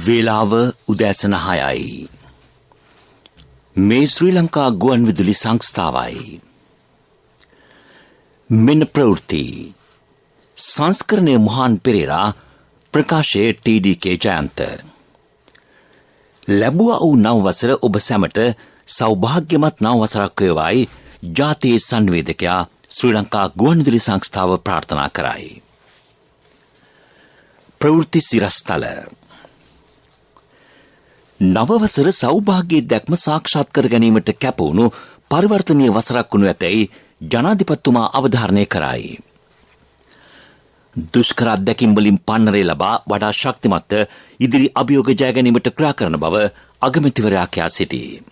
වේලාව උදෑසන 6යි. මේ ශ්‍රී ලංකා ගුවන් විදුලි සංස්ථාවයි. මෙන්න ප්‍රවෘත්ති. සංස්කරණය මොහාන් පෙරේරා, ප්‍රකාශයේ ටීඩී.කේ ජයන්ත. ලැබුවා වූ නව වසර ඔබ සැමට සෞභාග්‍යමත් නව වසරක් වේවායි ජාතියේ සංවේදකයා ශ්‍රී ලංකා ගුවන් විදුලි සංස්ථාව ප්‍රාර්ථනා කරයි. ප්‍රවෘත්ති සිරස්තල. නවවසර සෞභාග්‍යයේ දැක්ම සාක්ෂාත් කර ගැනීමට කැපවුණු පරිවර්තනීය වසරක් වනු ඇතැයි ජනාධිපතිතුමා අවධාරණය කරයි. දුෂ්කර අත්දැකීම් වලින් පන්නරේ ලබා වඩා ශක්තිමත් ඉදිරි අභියෝග ජය ගැනීමට ක්‍රියා කරන බව අගමැතිවරයා කියා සිටී.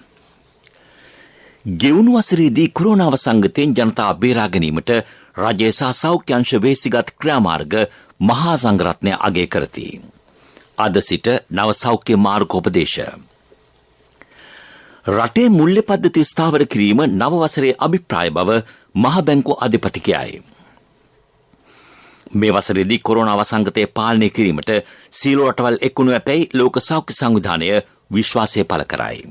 ගෙවුණු වසරේදී කොරෝනා වසංගතයෙන් ජනතාව බේරා ගැනීමට රජය සහ සෞඛ්‍ය අංශ වේසිගත් ක්‍රියාමාර්ග මහා සංඝරත්නය අගය කරති. අද සිට නව සෞඛ්‍ය මාර්ගෝපදේශ. රටේ මුල්‍ය පද්ධතිය ස්ථාවර කිරීම නව වසරේ අභිප්‍රාය බව මහ බැංකුව අධිපති කියයි. මේ වසරේදී කොරෝනා වසංගතය පාලනය කිරීමට සීල රටවල් එක්වනු ඇතැයි ලෝක සෞඛ්‍ය සංවිධානය විශ්වාසය පළ කරයි.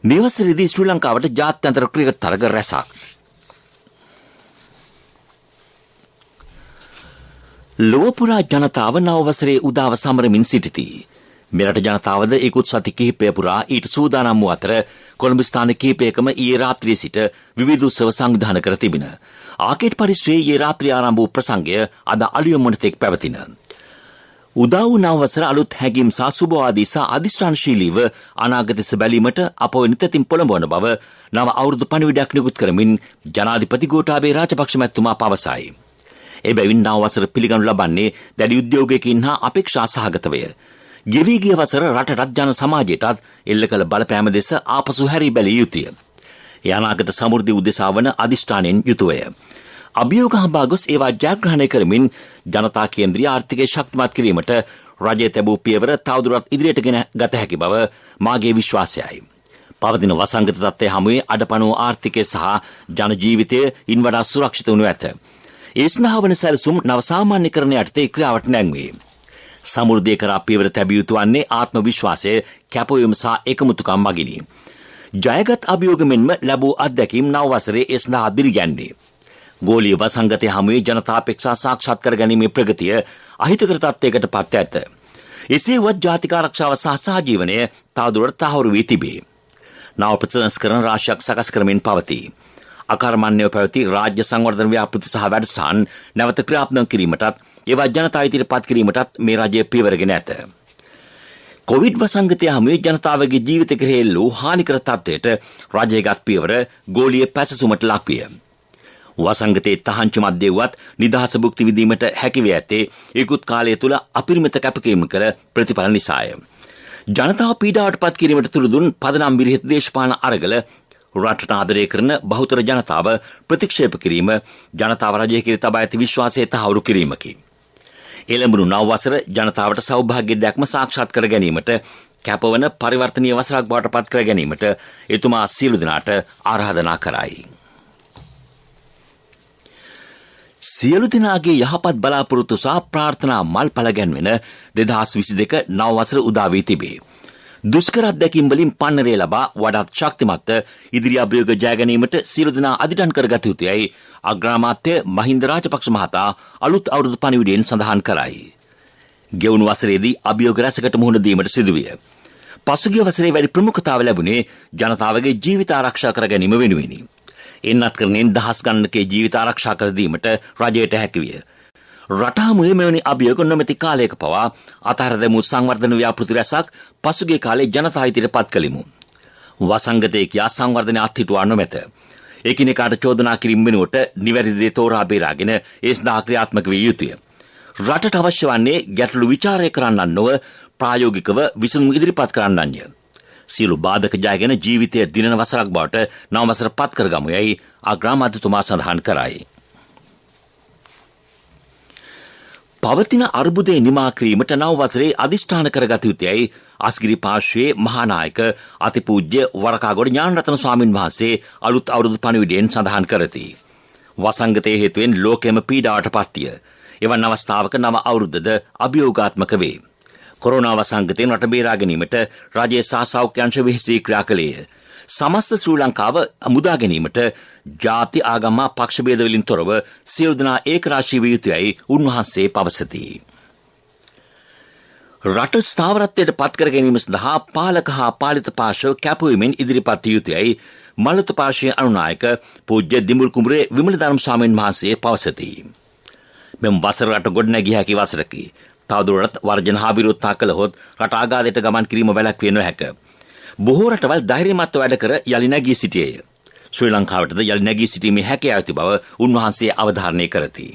මේ වසරේදී ශ්‍රී ලංකාවට ජාත්‍යන්තර ක්‍රිකට් තරග රැසක්. ලොව පුරා ජනතාව නව වසරේ උදාව සමරමින් සිටිති. මෙරට ජනතාවද ඉකුත් සති කිහිපය පුරා ඊට සූදානම් වූ අතර කොළඹ ස්ථාන කිහිපයකම ඊයේ රාත්‍රියේ සිට විවිධ උත්සව සංවිධානය කර තිබින. ආකේට් පරිශ්‍රයේ ඊයේ රාත්‍රියේ ආරම්භ වූ ප්‍රසංගය අද අලුයම වනතෙක් පැවතින. උදා වූ නව වසර අලුත් හැඟීම් සහ සුබවාදී සහ අධිෂ්ඨානශීලීව අනාගත දෙස බැලීමට අප නිතතින් පොළඹවන බව නව අවුරුදු පණිවිඩයක් නිකුත් කරමින් ජනාධිපති ගෝඨාභය රාජපක්ෂ මැතිතුමා පවසයි. එබැවින් නව වසර පිළිගනු ලබන්නේ දැඩි උද්‍යෝගයකින් හා අපේක්ෂා සහගතවය. ගෙවී ගිය වසර රටටත් ජන සමාජයටත් එල්ල කළ බලපෑම දෙස ආපසු හැරී බැලිය යුතුය. ඒ අනාගත සමෘද්ධි උදෙසා වන අධිෂ්ඨානයෙන් යුතුවය. අභියෝග හඹා ගොස් ඒවා ජයග්‍රහණය කරමින් ජනතා කේන්ද්‍රීය ආර්ථිකය ශක්තිමත් කිරීමට රජය තැබූ පියවර තවදුරටත් ඉදිරියට ගෙන ගත හැකි බව මාගේ විශ්වාසයයි. පවතින වසංගත තත්ත්වය හමුවේ අඩපණුව ආර්ථිකය සහ ජන ජීවිතය ඉන් වඩා සුරක්ෂිත වනු ඇත. ඒ සඳහා වන සැලසුම් නව සාමාන්‍යකරණය යටතේ ක්‍රියාවට නැංවේ. සමෘද්ධිය කරා පියවර තැබිය යුතු වන්නේ ආත්ම විශ්වාසය, කැපවීම සහ එකමුතුකම් මගිනි. ජයගත් අභියෝග මෙන්ම ලැබූ අත්දැකීම් නව වසරේ ඒ සඳහා දිරිගැන්වේ. ගෝලීය වසංගතය හමුවේ ජනතා අපේක්ෂා සාක්ෂාත් කර ගැනීමේ ප්‍රගතිය අහිතකර තත්ත්වයකට පත් ඇත. එසේ වත් ජාතික ආරක්ෂාව සහ සහජීවනය තවදුරටත් තහවුරු වී තිබේ. නව ප්‍රතිසංස්කරණ රාශියක් සකස් කරමින් පවතී. අකර්මණ්‍යව පැවති රාජ්‍ය සංවර්ධන ව්‍යාපෘති සහ වැඩසටහන් නැවත ක්‍රියාත්මක කිරීමටත් ඒවා ජනතා ඉදිරියට පත් කිරීමටත් මේ රජය පියවරගෙන ඇත. කොවිඩ් වසංගතය හමුවේ ජනතාවගේ ජීවිත කෙරෙහි වූ හානිකර තත්ත්වයට රජයගත් පියවර ගෝලීය පැසසුමට ලක්විය. වසංගතයේ තහංචි මැද්දේ වුවත් නිදහස භුක්ති විඳීමට හැකිව ඇත්තේ ඉකුත් කාලය තුල අපරිමිත කැපකිරීම කළ ප්‍රතිඵල නිසාය. ජනතාව පීඩාවට පත් කිරීමට තුරු දුන් පදනම් විරහිත දේශපාලන අරගල රටට ආදරය කරන බහුතර ජනතාව ප්‍රතික්ෂේප කිරීම ජනතාව රජය කෙරෙහි තබා ඇති විශ්වාසය තහවුරු කිරීමකි. එළඹුණු නව වසර ජනතාවට සෞභාග්‍ය දැක්ම සාක්ෂාත් කර ගැනීමට කැපවන පරිවර්තනීය වසරක් බවට පත් කර ගැනීමට එතුමා සියලු දෙනාට ආරාධනා කරයි. සියලු දෙනාගේ යහපත් බලාපොරොත්තු සහ ප්‍රාර්ථනා මල්ඵල ගැන්වෙන 2022 නව වසර උදා වී තිබේ. දුෂ්කර අත්දැකීම් වලින් පන්නරේ ලබා වඩාත් ශක්තිමත් ඉදිරි අභියෝග ජය ගැනීමට සියලු දෙනා අදිටන් කරගත යුතුයයි අග්‍රාමාත්‍ය මහින්ද රාජපක්ෂ මහතා අලුත් අවුරුදු පණිවිඩයෙන් සඳහන් කරයි. ගෙවුණු වසරේදී අභියෝග රැසකට මුහුණ දීමට සිදුවිය. පසුගිය වසරේ වැඩි ප්‍රමුඛතාව ලැබුණේ ජනතාවගේ ජීවිත ආරක්ෂා කර ගැනීම වෙනුවෙනි. එන්නත් කරනෙන් දහස් ගණනකේ ජීවිත ආරක්ෂා කර දීමට රජයට හැකිවිය. රට හමුවේ මෙවැනි අභියෝග නොමැති කාලයක පවා අතහැර දැමූ සංවර්ධන ව්‍යාපෘති රැසක් පසුගිය කාලේ ජනතා හිතට පත් කළෙමු. වසංගතයේ කියා සංවර්ධන අත්හිටුවා නොමැත. එකිනෙකාට චෝදනා කිරීම වෙනුවට නිවැරදි දේ තෝරා බේරාගෙන ඒ සඳහා ක්‍රියාත්මක විය යුතුය. රටට අවශ්‍ය වන්නේ ගැටලු විචාරය කරන්නන් නොව ප්‍රායෝගිකව විසඳුම් ඉදිරිපත් කරන්නන්ය. සියලු බාධක ජයගෙන ජීවිතය දිනන වසරක් බවට නව වසර පත් කරගමු යයි අග්‍රාමාත්‍යතුමා සඳහන් කරයි. පවතින අර්බුදේ නිමා කිරීමට නව වසරේ අධිෂ්ඨාන කරගත යුතුයයි අස්ගිරි පාර්ශ්වයේ මහානායක අතිපූජ්‍ය වරකාගොඩ ඥානරත්න ස්වාමින් වහන්සේ අලුත් අවුරුදු පණිවිඩයෙන් සඳහන් කරති. වසංගතයේ හේතුවෙන් ලෝකෙම පීඩාවට පත්විය. එවන් අවස්ථාවක නව අවුරුද්දද අභියෝගාත්මක වේ. කොරෝනා වසංගතයෙන් රට බේරා ගැනීමට රජයේ සහ සෞඛ්‍ය අංශ වෙහෙසී ක්‍රියා කළේය. සමස්ත ශ්‍රී ලංකාව මුදා ගැනීමට ජාති ආගම පක්ෂ භේද වලින් තොරව සියලු දෙනා ඒකරාශී විය යුතුයයි උන්වහන්සේ පවසති. රට ස්ථාවරත්වයට පත් කර ගැනීම සඳහා පාලක හා පාලිත පාර්ශ්ව කැපවීමෙන් ඉදිරිපත් විය යුතුයයි මල්ලතු පාර්ශ්වයේ අනුනායක පූජ්‍ය දිමුල් කුමරේ විමල ධර්ම ස්වාමීන් වහන්සේ පවසති. මෙම වසර රට ගොඩනැගිය හැකි වසරකි. තවදුරටත් වර්ජන හා විරෝධතා කළහොත් රට ආඝාතයට ගමන් කිරීම වැළැක්විය නොහැක. බොහෝ රටවල් ධෛර්යමත්ව වැඩ කර යලි නැගී සිටියේය. ශ්‍රී ලංකාවටද යලි නැගී සිටීමේ හැකියාව ඇති බව උන්වහන්සේ අවධාරණය කරති.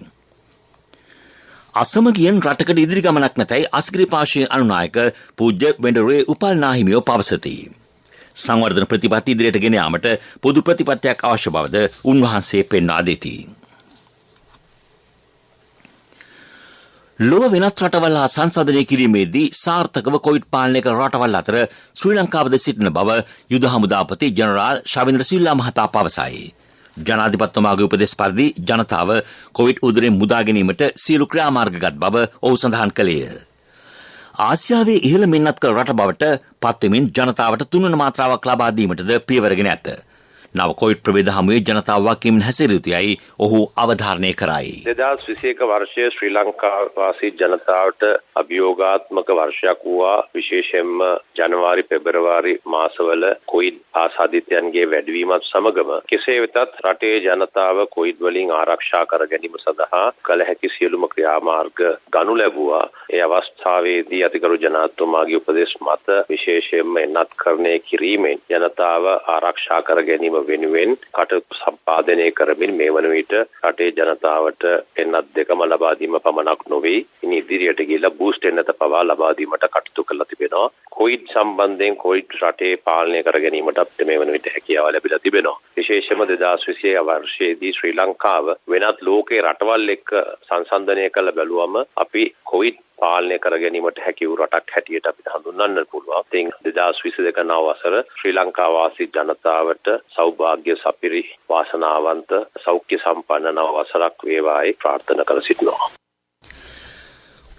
අසමගියෙන් රටකට ඉදිරි ගමනක් නැතයි අස්ගිරි පාර්ශ්වයේ අනුනායක පූජ්‍ය වෙන්ඩරේ උපල්නාහිමියෝ පවසති. සංවර්ධන ප්‍රතිපත්ති ඉදිරියට ගෙන යාමට පොදු ප්‍රතිපත්තියක් අවශ්‍ය බවද උන්වහන්සේ පෙන්වා දෙති. ලොව වෙනත් රටවල් හා සංසන්දනය කිරීමේදී සාර්ථකව කොවිඩ් පාලනය කළ රටවල් අතර ශ්‍රී ලංකාවද සිටින බව යුද හමුදාපති ජනරාල් ශවේන්ද්‍ර සිල්වා මහතා පවසයි. ජනාධිපතිතුමාගේ උපදෙස් පරිදි ජනතාව කොවිඩ් උදරෙන් මුදා ගැනීමට සියලු ක්‍රියාමාර්ගගත් බව ඔහු සඳහන් කළේය. ආසියාවේ ඉහළ මින්නත් කළ රට බවට පත්වෙමින් ජනතාවට තුන්වන මාත්‍රාවක් ලබා දීමටද පියවරගෙන ඇත. නව කොවිඩ් ප්‍රභේද හමුවේ ජනතාව වගකීමෙන් හැසිරිය යුතුයයි ඔහු අවධාරණය කරයි. 2021 වර්ෂයේ ශ්‍රී ලංකා වාසී ජනතාවට අභියෝගාත්මක වර්ෂයක් වූවා. විශේෂයෙන්ම ජනවාරි පෙබරවාරි මාසවල කොවිඩ් ආසාදිතයන්ගේ වැඩිවීමත් සමගම කෙසේ වෙතත් රටේ ජනතාව කොවිඩ් වලින් ආරක්ෂා කර ගැනීම සඳහා කළ හැකි සියලුම ක්‍රියාමාර්ග ගනු ලැබුවා. ඒ අවස්ථාවේදී අතිගරු ජනාධිපතිතුමාගේ උපදෙස් මත විශේෂයෙන්ම එන්නත්කරණය කිරීමෙන් ජනතාව ආරක්ෂා කර ගැනීම වෙනුවෙන් කටයුතු සම්පාදනය කරමින් මේ වන විට රටේ ජනතාවට එන්නත් දෙකම ලබා දීම පමණක් නොවේ. ඉනි ඉදිරියට ගිහිලා බූස්ට් එන්නත පවා ලබා දීමට කටයුතු කරලා තිබෙනවා. කොවිඩ් සම්බන්ධයෙන් කොවිඩ් රටේ පාලනය කර ගැනීමට අපිට මේ වන විට හැකියාව ලැබිලා තිබෙනවා. විශේෂයෙන්ම 2021 වර්ෂයේදී ශ්‍රී ලංකාව වෙනත් ලෝකේ රටවල් එක්ක සංසන්දනය කළ බැලුවම අපි කොවිඩ් පාලනය කර ගැනීමට හැකි වූ රටක් හැටියට අපිට හඳුන්වන්න පුළුවන්. ඉතින් 2022 නව වසර ශ්‍රී ලංකා වාසී ජනතාවට සෞභාග්‍ය සපිරි වාසනාවන්ත සෞඛ්‍ය සම්පන්න නව වසරක් වේවායි ප්‍රාර්ථනා කර සිටිනවා.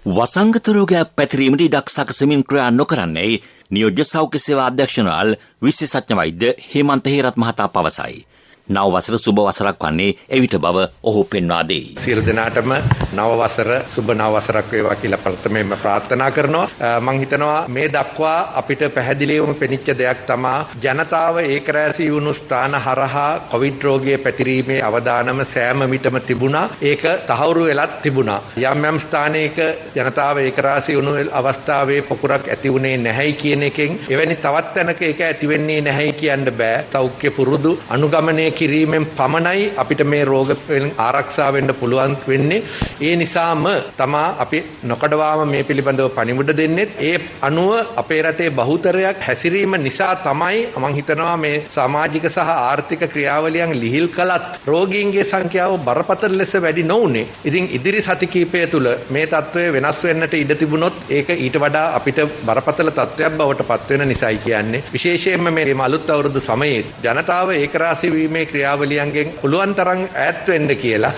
වසංගත රෝගයක් පැතිරීමට ඉඩක් සකසමින් ක්‍රියා නොකරන්නේ නියෝජ්‍ය සෞඛ්‍ය සේවා අධ්‍යක්ෂණාල් විශේෂඥ වෛද්‍ය හේමන්ත හේරත් මහතා පවසයි. නව වසර සුබ වසරක් වන්නේ එවිට බව ඔහු පෙන්වා දෙයි. සියලු දෙනාටම නව වසර සුබ නව වසරක් වේවා කියලා ප්‍රථමයෙන්ම ප්‍රාර්ථනා කරනවා. මම හිතනවා මේ දක්වා අපිට පැහැදිලිවම පෙනිච්ච දෙයක් තමයි ජනතාව ඒකරැසී වුණු ස්ථාන හරහා කොවිඩ් රෝගයේ පැතිරීමේ අවදානම සෑම විටම තිබුණා. ඒක තහවුරු වෙලත් තිබුණා. යම් යම් ස්ථානයක ජනතාව ඒකරැසී වුණු අවස්ථාවේ පොකුරක් ඇති වුණේ නැහැයි කියන එකෙන් එවැනි තවත් තැනක ඒක ඇති වෙන්නේ නැහැයි කියන්න බෑ. සෞඛ්‍ය පුරුදු අනුගමනය කිරීමෙන් පමණයි අපිට මේ රෝග වලින් ආරක්ෂා වෙන්න පුළුවන් වෙන්නේ. ඒ නිසාම තමා අපි නොකඩවාම මේ පිළිබඳව පණිවිඩ දෙන්නේ. ඒ අනුව අපේ රටේ බහුතරයක් හැසිරීම නිසා තමයි මම හිතනවා මේ සමාජික සහ ආර්ථික ක්‍රියාවලියන් ලිහිල් කළත් රෝගීන්ගේ සංඛ්‍යාව බරපතල ලෙස වැඩි නොවුනේ. ඉතින් ඉදිරි සති කිහිපය තුළ මේ තත්ත්වය වෙනස් වෙන්නට ඉඩ තිබුණොත් ඒක ඊට වඩා අපිට බරපතල තත්ත්වයක් බවට පත් වෙන නිසායි කියන්නේ. විශේෂයෙන්ම මේ අලුත් අවුරුදු සමයේ ජනතාව ඒකරාශී වීමේ ක්‍රියාවලියන්ගෙන් පුළුවන් තරම් ඈත් වෙන්න කියලා.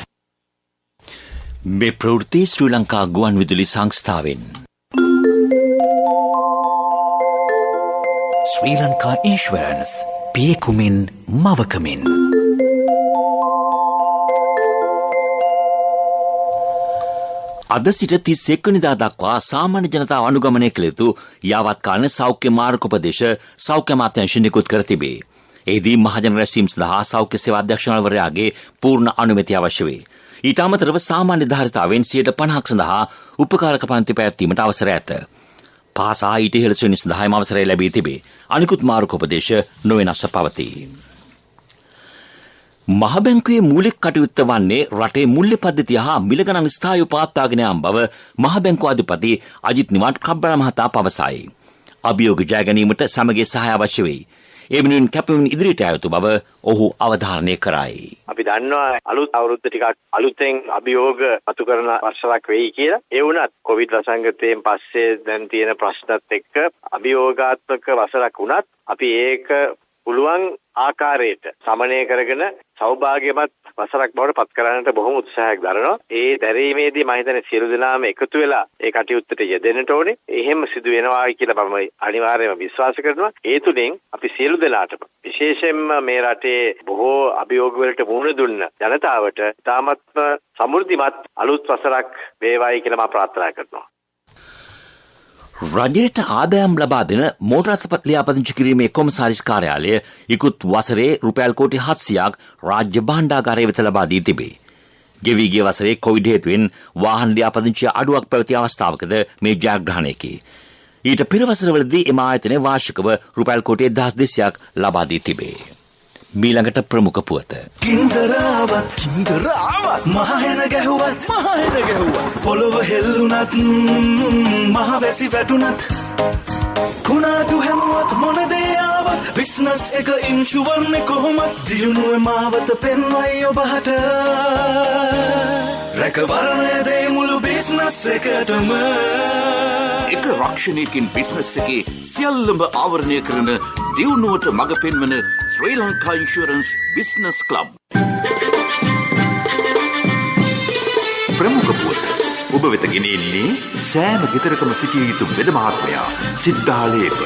මේ ප්‍රවෘත්ති ශ්‍රී ලංකා ගුවන් විදුලි සංස්ථාවෙන්. ශ්‍රී ලංකා ඉන්ෂුරන්ස් පියකුමින් මවකමින්. අද සිට 31 වෙනිදා දක්වා සාමාන්‍ය ජනතාව අනුගමනය කළ යුතු යාවත්කාලීන සෞඛ්‍ය මාර්ගෝපදේශ සෞඛ්‍ය අමාත්‍යාංශය නිකුත් කර තිබේ. එහිදී මහජන රැස්වීම් සඳහා සෞඛ්‍ය සේවා අධ්‍යක්ෂකවරයාගේ පූර්ණ අනුමැතිය අවශ්‍ය වේ. ඊට අමතරව සාමාන්‍ය ධාරිතාවෙන් 50% සඳහා උපකාරක පන්ති පැවැත්වීමට අවසර ඇත. පාසා ඊට ඉහළ ශ්‍රේණි සඳහාම අවසරය ලැබී තිබේ. අනිකුත් මාර්ගෝපදේශ නොවෙනස්ව පවතී. මහ බැංකුවේ මූලික කටයුත්ත වන්නේ රටේ මුල්‍ය පද්ධතිය හා මිල ගණන් ස්ථායීව පවත්වාගෙන යාම බව මහ බැංකුව අධිපති අජිත් නිවාඩ් කබ්බල මහතා පවසයි. අභියෝග ජය ගැනීමට සමගිය සහාය අවශ්‍ය වෙයි. ඒ වෙනුවෙන් කැපවීම ඉදිරියට යා යුතු බව ඔහු අවධාරණය කරයි. අපි දන්නවා අලුත් අවුරුද්ද ටිකක් අලුතෙන් අභියෝග අතු කරන වසරක් වෙයි කියලා. ඒ වුණත් කොවිඩ් වසංගතයෙන් පස්සේ දැන් තියෙන ප්‍රශ්නත් එක්ක අභියෝගාත්මක වසරක් වුණත් අපි ඒක පුළුවන් ආකාරයට සමනය කරගෙන සෞභාග්‍යමත් වසරක් බවට පත් කරන්නට බොහොම උත්සාහයක් දරනවා. ඒ දැරීමේදී මම හිතන්නේ සියලු දෙනාම එකතු වෙලා ඒ කටයුත්තට යෙදෙන්නට ඕනේ. එහෙම සිදු වෙනවා කියලා මම අනිවාර්යයෙන්ම විශ්වාස කරනවා. ඒ තුලින් අපි සියලු දෙනාටම විශේෂයෙන්ම මේ රටේ බොහෝ අභියෝග වලට මුහුණ දුන්න ජනතාවට තාමත්ම සමෘද්ධිමත් අලුත් වසරක් වේවායි කියලා මම ප්‍රාර්ථනා කරනවා. රජයට ආදායම් ලබා දෙන මෝටර් අත්පත් ලියාපදිංචි කිරීමේ කොමසාරිස් කාර්යාලය ඉකුත් වසරේ රුපියල් කෝටි 700ක් රාජ්‍ය භාණ්ඩාගාරය වෙත ලබා දී තිබේ. ගෙවී ගිය වසරේ කොවිඩ් හේතුවෙන් වාහන ලියාපදිංචි අඩුවක් පැවති අවස්ථාවකද මේ ජයග්‍රහණයකි. ඊට පෙර වසරවලදී එම ආයතනය වාර්ෂිකව රුපියල් කෝටි 1200ක් ලබා දී තිබේ. මීළඟට ප්‍රමුඛ පුවත. කින්දරාවත් මහහෙන ගැහුවත් පොළොව හෙල්ලුනත් මහවැසි වැටුනත් කුණාටු හැමුවත් මොනදේ ආවත් බිස්නස් එක ඉන්ෂුවන්නේ කොහොමත් දියුණුවේ මාවත පෙන්වයි ඔබහට රැකවරණය දේ මුළු බිස්නස් එකටම එක රක්ෂණයකින් බිස්නස් එකේ සියල්ලම ආවරණය කරන දියුණුවට මඟ පෙන්වන ශ්‍රී ලංකා ඉන්ෂුරන්ස් බිස්නස් ක්ලබ්. ප්‍රමුඛ පුවත ඔබ වෙත ගෙනෙන්නේ සෑම ගෙදරකම සිටිය යුතු වෙද මහත්මයා සිද්ධාලේප.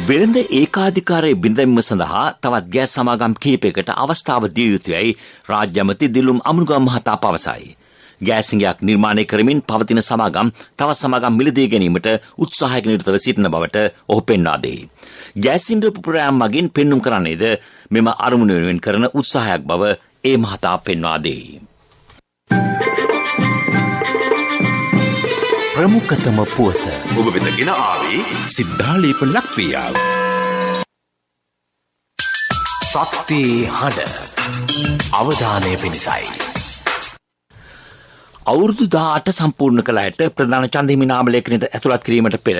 වෙළඳ ඒකාධිකාරය බිඳවීම සඳහා තවත් ගෑස් සමාගම් කිහිපයකට අවස්ථාව දිය යුතුයයි රාජ්‍ය ඇමති දිලුම් අමුණුගම මහතා පවසයි. ගෑසිංගයක් නිර්මාණය කරමින් පවතින සමාගම් තවත් සමාගම් මිලදී ගැනීමට උත්සාහයක නිරතව සිටින බවට ඔහු පෙන්වා දෙයි. ගෑස් සිලින්ඩර් පුපුරෑම් මගින් පෙන්눔 කරන්නේද මෙම අරමුණ වෙනුවෙන් කරන උත්සාහයක් බව ඒ මහතා පෙන්වා දෙයි. ප්‍රමුඛතම පුවත ඔබ වෙත ගෙන ආවේ සිද්ධාලේප ලක්පියාව. ශක්ති හඬ අවධානය පිණිසයි. අවුරුදු 18 සම්පූර්ණ කළ හැට ප්‍රධාන ඡන්ද හිමි නාම ලේඛනයට ඇතුළත් කිරීමට පෙර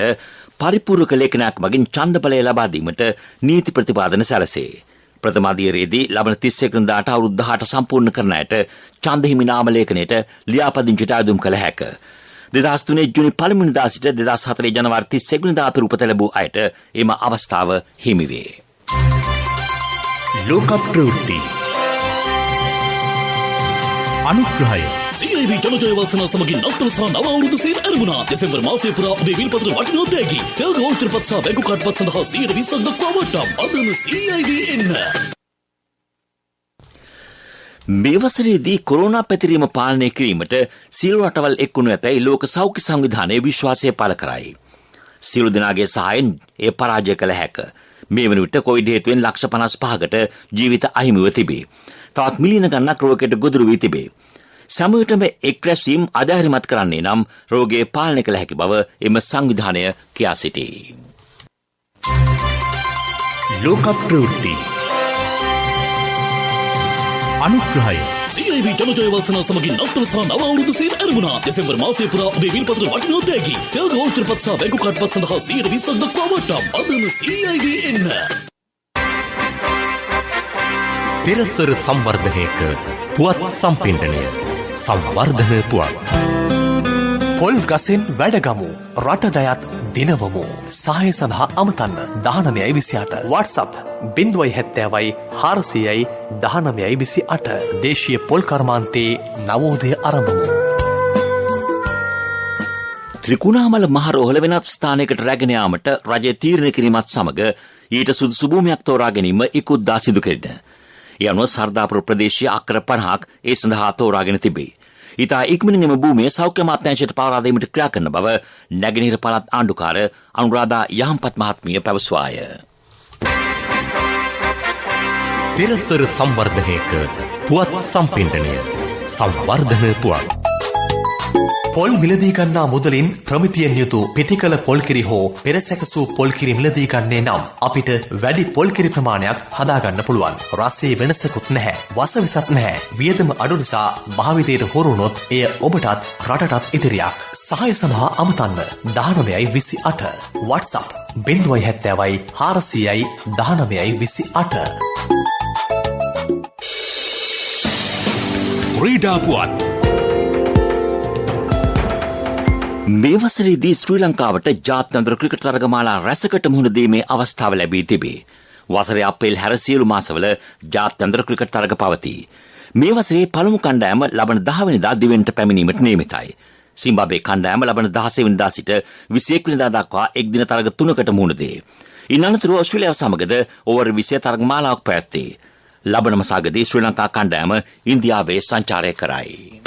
පරිපූර්ණක ලේඛනයක් මගින් ඡන්ද බලය ලබා දීමට නීති ප්‍රතිපාදන සැලසේ. ප්‍රථම අධීරයේදී ලබන 31 වෙනිදාට අවුරුදු 18 සම්පූර්ණ කරන ඇයට ඡන්ද හිමි නාම ලේඛනයට ලියාපදිංචිට ආයුධම් කළ හැක. 2003 ජුනි 1 වෙනිදා සිට 2004 ජනවාරි 31 වෙනිදා අතර උපත ලැබූ අයට එම අවස්ථාව හිමි වේ. ලෝක ප්‍රවෘත්ති අනුග්‍රහය CIB ජනජය වාසනා සමගින් නවතර සහ නව අවුරුදු සේර ඇරඹුණා. දෙසැම්බර් මාසයේ පුරා ඔබේ විල්පත්‍ර වටිනා තෑගි. තෑගි ඕල්ටර්පත් සහ බැංකු කාඩ්පත් සඳහා 20% දක්වා වට්ටම්. අදම CIB එන්න. මේ වසරේදී කොරෝනා පැතිරීම පාලනය කිරීමට සියලු රටවල් එක්වුණු ඇතැයි ලෝක සෞඛ්‍ය සංවිධානයේ විශ්වාසය පළ කරයි. සියලු දෙනාගේ සහායෙන් එය පරාජය කළ හැක. මේ වන විට කොවිඩ් හේතුවෙන් ලක්ෂ 55කට ජීවිත අහිමිව තිබේ. තවත් මිලියන ගණනක් රෝගයට ගොදුරු වී තිබේ. සමයටම එක් රැස්වීම් අධෛර්යමත් කරන්නේ නම් රෝගය පාලනය කළ හැකි බව එම සංවිධානය කියා සිටී. ලෝක ප්‍රවෘත්ති අනුග්‍රහය CIB ජනජය වාසනා සමගින් නවතර සහ නව අවුරුදු සේර ඇරඹුණා. දෙසැම්බර් මාසයේ පුරා ඔබේ විල්පත්‍ර වටිනා තෑගි. තෑගි ඕල්ටර්පත් සහ බැංකු කාඩ්පත් සඳහා 20% දක්වා වට්ටම්. අදම CIB එන්න. පෙරසර සංවර්ධනයක පුවත් සම්පින්ඩනය සංවර්ධන පුවත්. පොල් ගසෙන් වැඩගමු රටදයත් දිනවමු. සහය සඳහා අමතන්න 1928 WhatsApp 070යි 400යි 1928 දේශීය පොල් කර්මාන්තයේ නවෝදය ආරම්භමු. ත්‍රිකුණාමල මහ රෝහල වෙනත් ස්ථානයකට රැගෙන යාමට රජය තීරණය කිරීමත් සමග ඊට සුදුසු භූමියක් තෝරා ගැනීම ඉක්ුත්දා සිදු කෙරින. ඒ අනුව සර්දාපුර ප්‍රදේශයේ අක්කර 50ක් ඒ සඳහා තෝරාගෙන තිබේ. ඉතා ඉක්මනින් එම භූමිය සෞඛ්‍ය අමාත්‍යාංශයට පවරා දීමට ක්‍රියා කරන බව නැගෙනහිර පළාත් ආණ්ඩුකාර අනුරාධා යහම්පත් මහත්මිය පැවසුවාය. පෙරසර සංවර්ධනයක පුවත් සම්පින්ඩනය සංවර්ධන පුවත්. පොල් මිලදී ගන්නා මුදලින් ප්‍රමිතියෙන් යුතු පිටිකල පොල්කිරි හෝ පෙරසැකසූ පොල්කිරි මිලදී ගන්නේ නම් අපිට වැඩි පොල්කිරි ප්‍රමාණයක් හදාගන්න පුළුවන්. රසයේ වෙනසකුත් නැහැ, වසවිසත් නැහැ. වියදම අඩු නිසා භාවිතයට හොරු වුණොත් එය ඔබටත් රටටත් ඉදිරියක්. සහාය සඳහා අමතන්න 1928 WhatsApp 070යි 400යි 1928. ක්‍රීඩා පුවත් මේ වසරේදී ශ්‍රී ලංකාවට ජාත්‍යන්තර ක්‍රිකට් තරගමාලා රැසකට මුහුණ දීමේ අවස්ථාව ලැබී තිබේ. වසරේ අප්‍රේල් හැර සියලු මාසවල ජාත්‍යන්තර ක්‍රිකට් තරග පවතී. මේ වසරේ පළමු කණ්ඩායම ලබන 10 වෙනිදා දිවෙන්ට පැමිණීමට නියමිතයි. සිම්බාබ්වේ කණ්ඩායම ලබන 16 වෙනිදා සිට 21 වෙනිදා දක්වා එක්දින තරග 3කට මුහුණ දේ. ඉන් අනතුරුව ඕස්ට්‍රේලියාව සමගද ඕවර් 20 තරගමාලාවක් පැවැත්වේ. ලබන මසාගදී ශ්‍රී ලංකා කණ්ඩායම ඉන්දියාවේ සංචාරය කරයි.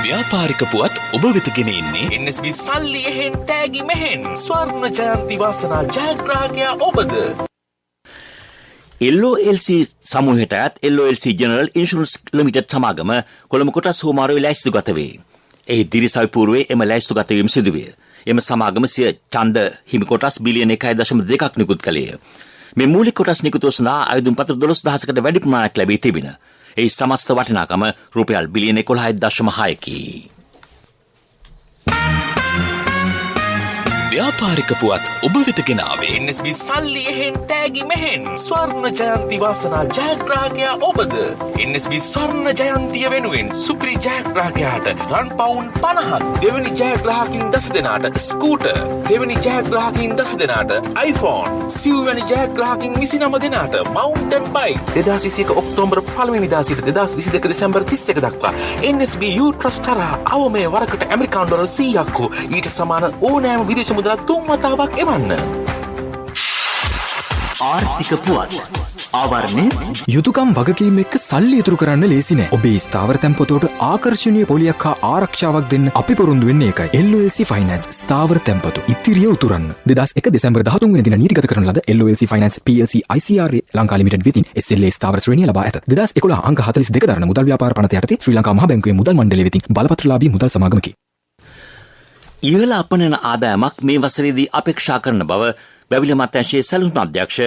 ව්‍යාපාරික පුවත් ඔබ වෙත ගෙන එන්නේ NSB සල්ලි එහෙන් තෑගි මෙහෙන් ස්වර්ණ ජයන්ති වාසනා ජයග්‍රාහකයා ඔබද. LOLC සමූහයට අයත් LOLC ජෙනරල් ඉන්ෂුරන්ස් ලිමිටඩ් සමාගම කොළඹ කොටස් හෝමාරුවේ ලැයිස්තුගත වේ. එහි දිරිසවි පූර්වයේ එම ලැයිස්තුගත වීම සිදුවේ. එම සමාගම සිය ඡන්ද හිමි කොටස් බිලියන 1.2ක් නිකුත් කළේය. මේ මූලික කොටස් නිකුත් සඳහා ආයුධම් පත්‍ර 12000කට වැඩි ප්‍රමාණයක් ලැබී තිබින. ඒ සමස්ත වටිනාකම රුපියල් බිලියන 11.6කි. ව්‍යාපාරික පුවත් ඔබ වෙත ගෙන ආවේ NSB සල්ලි එහෙන් තෑගි මෙහෙන් ස්වර්ණ ජයන්ති වාසනා ජයග්‍රාහකයා ඔබද. NSB ස්වර්ණ ජයන්තිය වෙනුවෙන් සුපිරි ජයග්‍රාහකයාට රන් පවුන් 50ක්, දෙවැනි ජයග්‍රාහකින් 10 දෙනාට ස්කූටර්, දෙවැනි ජයග්‍රාහකින් 10 දෙනාට iPhone, සිව්වැනි ජයග්‍රාහකින් 29 දෙනාට මවුන්ටන් බයික්. 2021 ඔක්තෝබර් 1 වෙනිදා සිට 2022 දෙසැම්බර් 31 දක්වා NSB U Trust හරහා අවමේ වරකට ඇමරිකානු ඩොලර් 100ක් හෝ ඊට සමාන ඕනෑම විදේශ මුදලක් 3 වතාවක් එවන්න. ආර්ථික පුවත් ආවරණය යුතුකම් වගකීම් එක්ක සල්ලි ඉතුරු කරන්න ලේසි නෑ. ඔබේ ස්ථාවර තැන්පතෝට ආකර්ෂණීය පොලියක් හා ආරක්ෂාවක් දෙන්න අපි පොරොන්දු වෙන්නේ ඒකයි. LOLC Finance ස්ථාවර තැන්පතු ඉතිරිය උතුරන්න. 2001 දෙසැම්බර් 13 වෙනි දින නීතිගත කරන ලද LOLC Finance PLC ICRA Lanka limited වෙතින් SLA ස්ථාවර ශ්‍රේණිය ලබා ඇත. 2011 අංක 42 දරන මුදල් ව්‍යාපාර පනත යටතේ ශ්‍රී ලංකා මහ බැංකුවේ මුදල් මණ්ඩලය වෙතින් බලපත්‍රලාභී මුදල් සමාගමකි. ඉහළ අපනයන ආදායමක් මේ වසරේදී අපේක්ෂා කරන බව බැවිල මත්‍යංශයේ සැලසුම් අධ්‍යක්ෂ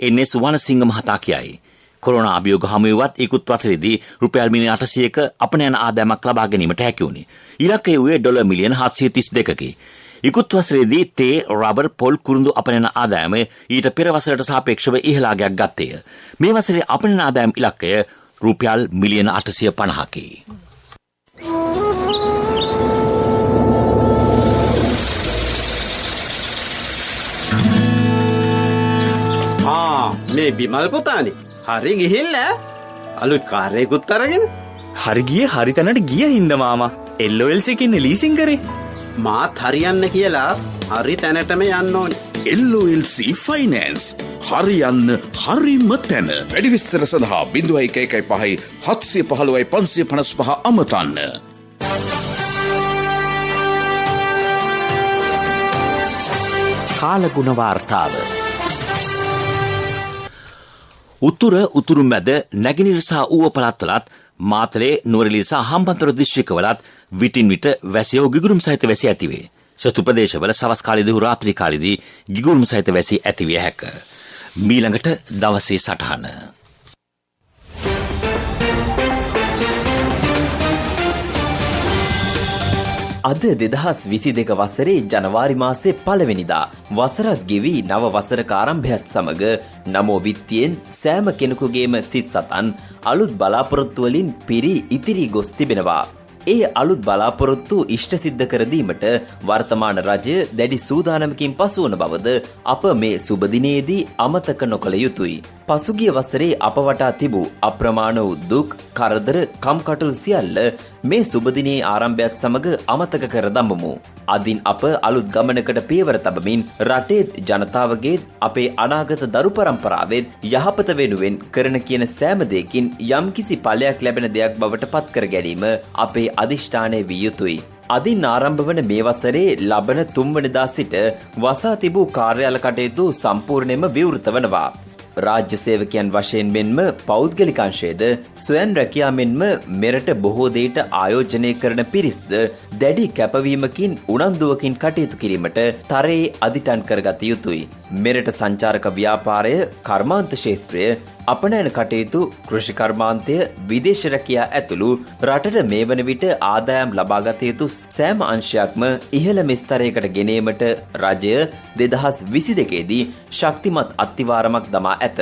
NS වනසිංහ මහතා කියයි. කොරෝනා අභියෝග හමුවුවත් ඉක්ුත් වසරේදී රුපියල් මිලියන 800ක අපනයන ආදායමක් ලබා ගැනීමට හැකි වුණේ. ඉලක්කය වූයේ ඩොලර් මිලියන 732කි. ඉක්ුත් වසරේදී තේ, රබර්, පොල් කුරුඳු අපනයන ආදායම ඊට පෙර වසරට සාපේක්ෂව ඉහළ අගයක් ගත්තේය. මේ වසරේ අපනයන ආදායම් ඉලක්කය රුපියල් මිලියන 850කි. මේ බිමල් පොතානේ හරි ගිහිල්ල අලුත් කාර්යයකුත් අරගෙන හරි ගියේ හරි තැනට ගිය හින්දා මාමා LOLC එකේ ඉන්නේ ලීසින් කරේ. මාත් හරියන්න කියලා හරි තැනටම යන්න ඕනේ. LOLC Finance හරියන්න හරිම තැන. වැඩි විස්තර සඳහා 0115 715 555 අමතන්න. කාලගුණ වාර්තාව. උතුරු මැද නැගෙනහිර සහ ඌව පළාත්වලත් මාතලේ නුවරඑළිය සහ හම්බන්තොට දිස්ත්‍රික්කවලත් විටින් විට වැසි හෝ ගිගුරුම් සහිත වැසි ඇතිවේ. සතු ප්‍රදේශවල සවස් කාලයේදී හෝ රාත්‍රී කාලයේදී ගිගුරුම් සහිත වැසි ඇතිවිය හැක. මීළඟට දවසේ සටහන. අද 2022 වසරේ ජනවාරි මාසේ 1 වෙනිදා වසරක් ගෙවි නව වසරක ආරම්භයත් සමග නමෝ විත්තියෙන් සෑම කෙනෙකුගේම සිත් සතන් අලුත් බලාපොරොත්තු වලින් පිරි ඉතිරි ගොස් තිබෙනවා. ඒ අලුත් බලාපොරොත්තු ඉෂ්ට සිද්ධ කර දීමට වර්තමාන රජය දැඩි සූදානමකින් පසු වන බවද අප මේ සුබ දිනේදී අමතක නොකළ යුතුයි. පසුගිය වසරේ අප වටා තිබූ අප්‍රමාණ වූ දුක්, කරදර, කම්කටොළු සියල්ල මේ සුබ දිනේ ආරම්භයත් සමග අමතක කර දමමු. අදින් අප අලුත් ගමනකට පියවර තබමින් රටේත් ජනතාවගේත් අපේ අනාගත දරු පරම්පරාවෙත් යහපත වෙනුවෙන් කරන කියන සෑම දෙයකින් යම්කිසි ඵලයක් ලැබෙන දෙයක් බවට පත් කර ගැනීම අපේ අදිෂ්ඨානය විය යුතුයි. අදින් ආරම්භ වන මේ වසරේ ලබන 3 වෙනිදා සිට වසා තිබූ කාර්යාල කටයුතු සම්පූර්ණයෙන්ම විවෘත වනවා. රාජ්‍ය සේවකයන් වශයෙන් මෙන්ම පෞද්ගලික අංශයේද ස්වයං රැකියා මෙන්ම මෙරට බොහෝ දේට ආයෝජනය කරන පිරිස්ද දැඩි කැපවීමකින් උනන්දුවකින් කටයුතු කිරීමට තරයේ අදිටන් කරගත යුතුයි. මෙරට සංචාරක ව්‍යාපාරය, කර්මාන්ත ක්ෂේත්‍රය, අපනයන කටයුතු, කෘෂි කර්මාන්තය, විදේශ රැකියා ඇතුළු රටට මේ වන විට ආදායම් ලබාගත යුතු සෑම අංශයක්ම ඉහළම ස්තරයකට ගෙනීමට රජය 2022 දී ශක්තිමත් අත්තිවාරමක් දමා ඇත.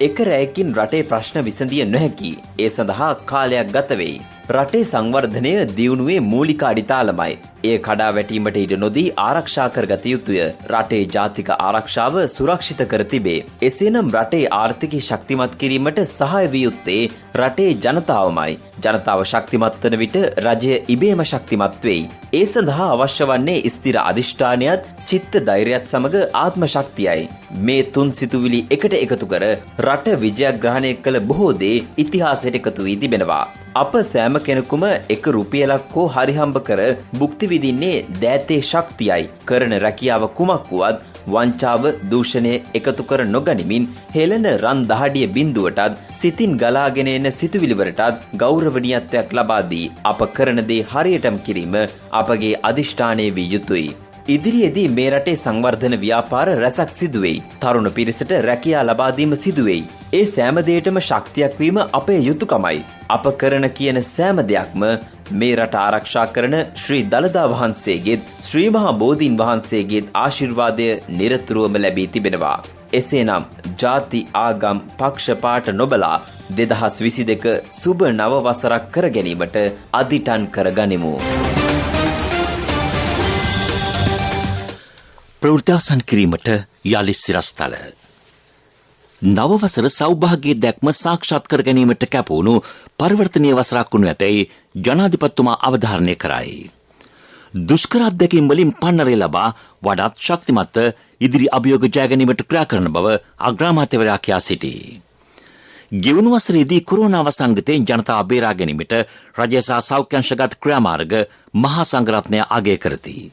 එක රැයකින් රටේ ප්‍රශ්න විසඳිය නොහැකි. ඒ සඳහා කාලයක් ගත වෙයි. රටේ සංවර්ධනය දියුණුවේ මූලික අඩිතාලමයි. එය කඩා වැටීමට ඉඩ නොදී ආරක්ෂා කරගත යුතුය. රටේ ජාතික ආරක්ෂාව සුරක්ෂිත කර තිබේ. එසේනම් රටේ ආර්ථිකය ශක්තිමත් කිරීමට සහාය විය යුත්තේ රටේ ජනතාවමයි. ජනතාව ශක්තිමත් වන විට රජය ඉබේම ශක්තිමත් වෙයි. ඒ සඳහා අවශ්‍ය වන්නේ ස්ථිර අධිෂ්ඨානයත් චිත්ත ධෛර්යයත් සමග ආත්ම ශක්තියයි. මේ තුන් සිතුවිලි එකට එකතු කර රට විජයග්‍රහණය කළ බොහෝ දේ ඉතිහාසයට එකතු වී තිබෙනවා. අප සෑම කෙනෙකුම එක රුපියලක් හෝ හරිහම්බ කර භුක්ති විඳින්නේ දෑතේ ශක්තියයි. කරන රැකියාව කුමක් වුවත් වංචාව දූෂණය එකතු කර නොගනිමින් හෙළන රන් දහඩිය බිඳුවටත් සිතින් ගලාගෙන එන සිතුවිලිවලටත් ගෞරවනීයත්වයක් ලබා දී අප කරන දේ හරියටම කිරීම අපගේ අධිෂ්ඨානය විය යුතුයි. ඉදිරියේදී මේ රටේ සංවර්ධන ව්‍යාපාර රැසක් සිදුවෙයි. තරුණ පිරිසට රැකියා ලබා දීම සිදුවෙයි. ඒ සෑම දෙයකටම ශක්තියක් වීම අපේ යුතුයකමයි. අප කරන කියන සෑම දෙයක්ම මේ රට ආරක්ෂා කරන ශ්‍රී දළදා වහන්සේගේත් ශ්‍රී මහා බෝධීන් වහන්සේගේත් ආශිර්වාදය නිරතුරුවම ලැබී තිබෙනවා. එසේනම් ජාති ආගම් පක්ෂපාත නොබලා 2022 සුබ නව වසරක් කර ගැනීමට අදිටන් කර ගනිමු. ප්‍රවෘත්තිවසන් කිරීමට යලි සිරස්තල. නවවසර සෞභාග්‍ය දැක්ම සාක්ෂාත් කර ගැනීමට කැපවුණු පරිවර්තනීය වසරක් වනු ඇතැයි ජනාධිපතිතුමා අවධාරණය කරයි. දුෂ්කර අත්දැකීම් වලින් පන්නරේ ලබා වඩාත් ශක්තිමත් ඉදිරි අභියෝග ජය ගැනීමට ක්‍රියා කරන බව අග්‍රාමාත්‍යවරයා කියා සිටී. ගෙවුණු වසරේදී කොරෝනා වසංගතයෙන් ජනතාව බේරා ගැනීමට රජය සහ සෞඛ්‍යංශගත ක්‍රියාමාර්ග මහා සංඝරත්නය අගය කරති.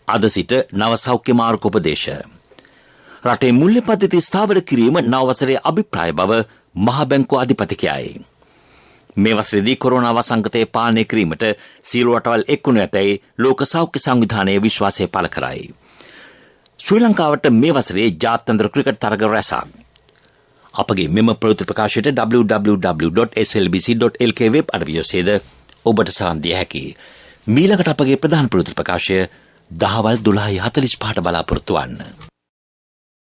අද සිට නව සෞඛ්‍ය මාර්ග උපදේශ. රටේ මුල්‍ය පද්ධති ස්ථාවර කිරීම නවවසරේ අභිප්‍රාය බව මහා බැංකුව අධිපතිකයයි. මේ වසරේදී කොරෝනා වසංගතය පාලනය කිරීමට සියලු රටවල් එක්වනු ඇතැයි ලෝක සෞඛ්‍ය සංවිධානයේ විශ්වාසය පළ කරයි. ශ්‍රී ලංකාවට මේ වසරේ ජාත්‍යන්තර ක්‍රිකට් තරග රැසක්. අපගේ මෙම ප්‍රවෘත්ති ප්‍රකාශයට www.slbc.lk වෙබ් අඩවිය ඔස්සේද ඔබට සහන් දිය හැකියි. මීළඟට අපගේ ප්‍රධාන ප්‍රවෘත්ති ප්‍රකාශය දහවල් 12:45ට බලාපොරොත්තු වන්න.